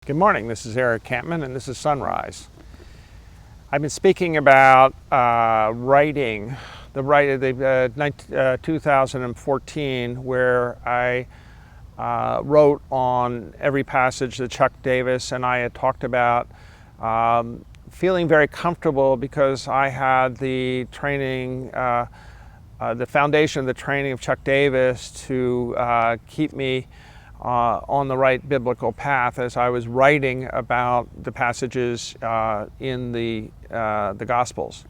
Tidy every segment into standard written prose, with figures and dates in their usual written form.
Good morning, this is Eric Kampmann and this is Sunrise. I've been speaking about writing, 2014, where I wrote on every passage that Chuck Davis and I had talked about, feeling very comfortable because I had the training, the foundation of the training of Chuck Davis to keep me on the right biblical path as I was writing about the passages in the Gospels.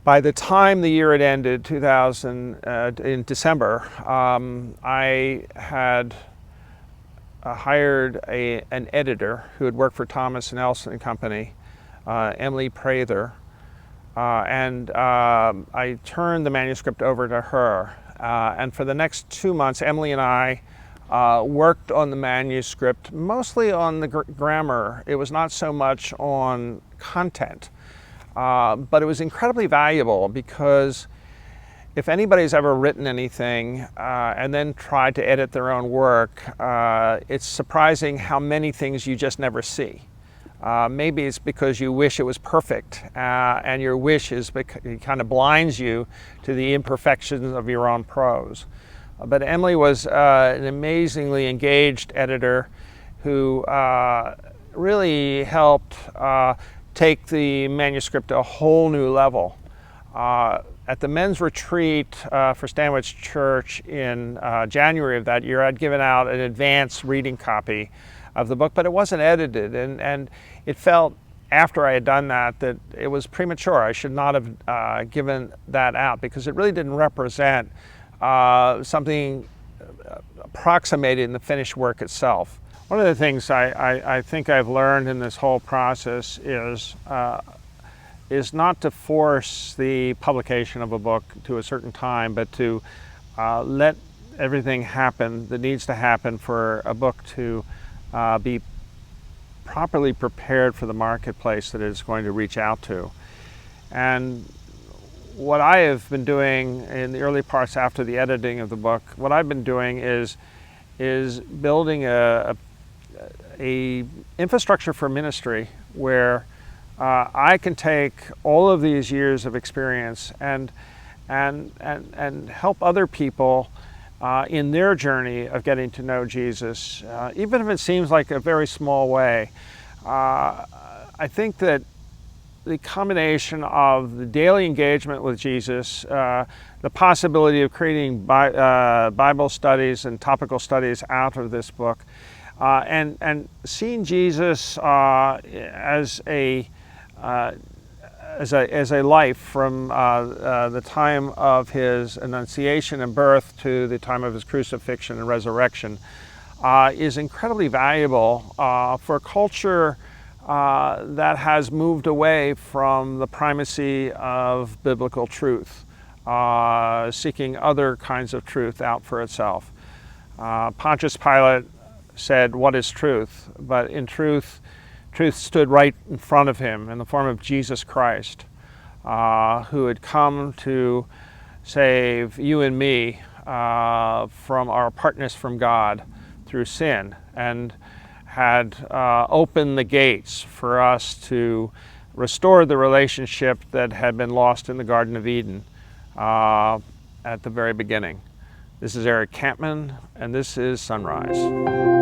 By the time the year had ended, in December, I had hired an editor who had worked for Thomas & Nelson and Company, Emily Prather, and I turned the manuscript over to her. And for the next 2 months, Emily and I worked on the manuscript, mostly on the grammar. It was not so much on content, but it was incredibly valuable because if anybody's ever written anything and then tried to edit their own work, it's surprising how many things you just never see. Maybe it's because you wish it was perfect, and your wish it kind of blinds you to the imperfections of your own prose. But Emily was an amazingly engaged editor who really helped take the manuscript to a whole new level. At the men's retreat for Stanwich Church in January of that year, I'd given out an advanced reading copy of the book, but it wasn't edited, and it felt, after I had done that, that it was premature. I should not have given that out because it really didn't represent something approximated in the finished work itself. One of the things I think I've learned in this whole process is not to force the publication of a book to a certain time, but to let everything happen that needs to happen for a book to be properly prepared for the marketplace that it's going to reach out to. And what I have been doing in the early parts after the editing of the book, what I've been doing is building a infrastructure for ministry where I can take all of these years of experience and help other people in their journey of getting to know Jesus, even if it seems like a very small way. I think that the combination of the daily engagement with Jesus, the possibility of creating Bible studies and topical studies out of this book, and seeing Jesus as a life from the time of his annunciation and birth to the time of his crucifixion and resurrection is incredibly valuable for a culture that has moved away from the primacy of biblical truth, seeking other kinds of truth out for itself. Pontius Pilate said, "What is truth?" But in truth stood right in front of him in the form of Jesus Christ, who had come to save you and me from our apartness from God through sin, and had opened the gates for us to restore the relationship that had been lost in the Garden of Eden at the very beginning. This is Eric Kampmann, and this is Sunrise.